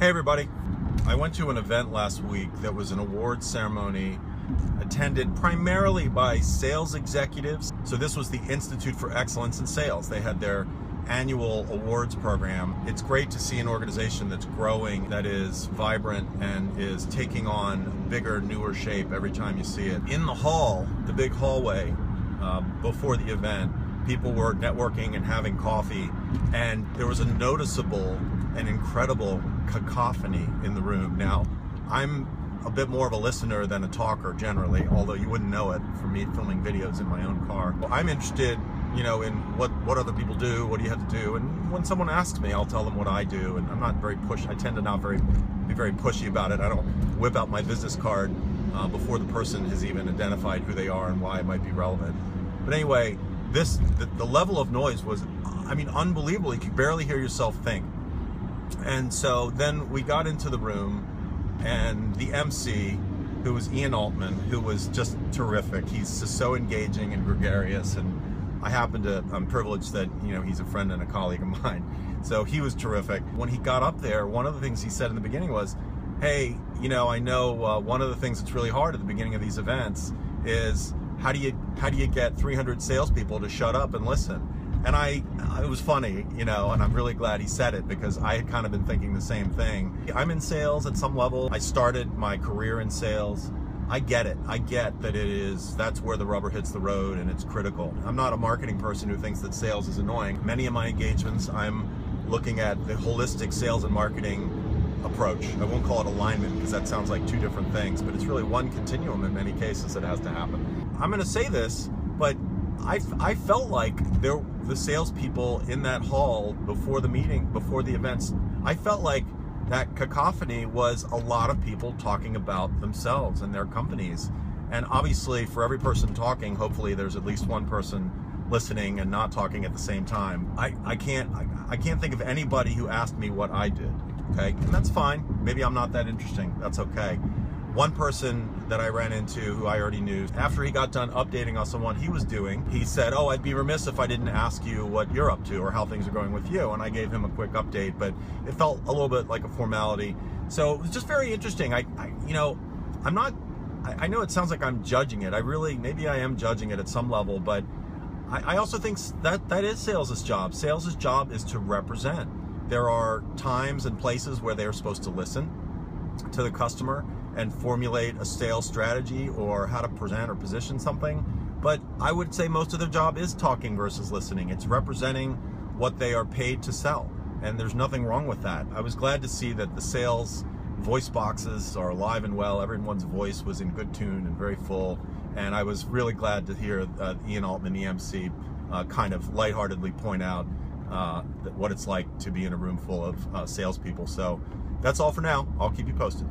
Hey everybody, I went to an event last week that was an awards ceremony attended primarily by sales executives. So this was the Institute for Excellence in Sales. They had their annual awards program. It's great to see an organization that's growing, that is vibrant, and is taking on bigger, newer shape every time you see it. In the hall, the big hallway before the event, people were networking and having coffee, and there was a noticeable and incredible cacophony in the room. Now, I'm a bit more of a listener than a talker generally, although you wouldn't know it from me filming videos in my own car. Well, I'm interested, in what other people do, what do you have to do, and when someone asks me, I'll tell them what I do, and I'm not very pushy. I tend to not be very pushy about it. I don't whip out my business card before the person has even identified who they are and why it might be relevant. But anyway, the level of noise was, unbelievable. You could barely hear yourself think. And so then we got into the room, and the MC, who was Ian Altman, who was just terrific. He's just so engaging and gregarious, and I'm privileged that, he's a friend and a colleague of mine. So he was terrific. When he got up there, one of the things he said in the beginning was, hey, I know one of the things that's really hard at the beginning of these events is how do you get 300 salespeople to shut up and listen? And it was funny, and I'm really glad he said it, because I had kind of been thinking the same thing. I'm in sales at some level. I started my career in sales. I get it. I get that that's where the rubber hits the road and it's critical. I'm not a marketing person who thinks that sales is annoying. Many of my engagements, I'm looking at the holistic sales and marketing approach. I won't call it alignment because that sounds like two different things, but it's really one continuum in many cases that has to happen. I'm going to say this, but I felt like the salespeople in that hall before the meeting, before the events, I felt like that cacophony was a lot of people talking about themselves and their companies. And obviously for every person talking, hopefully there's at least one person listening and not talking at the same time. I can't think of anybody who asked me what I did, okay? And that's fine. Maybe I'm not that interesting. That's okay. One person that I ran into who I already knew, after he got done updating us on what he was doing, he said, oh, I'd be remiss if I didn't ask you what you're up to or how things are going with you. And I gave him a quick update, but it felt a little bit like a formality. So it was just very interesting. I know it sounds like I'm judging it. Maybe I am judging it at some level, but I also think that is sales' job. Sales' job is to represent. There are times and places where they're supposed to listen to the customer and formulate a sales strategy or how to present or position something. But I would say most of their job is talking versus listening. It's representing what they are paid to sell. And there's nothing wrong with that. I was glad to see that the sales voice boxes are alive and well. Everyone's voice was in good tune and very full. And I was really glad to hear Ian Altman, the MC, kind of lightheartedly point out what it's like to be in a room full of salespeople. So that's all for now. I'll keep you posted.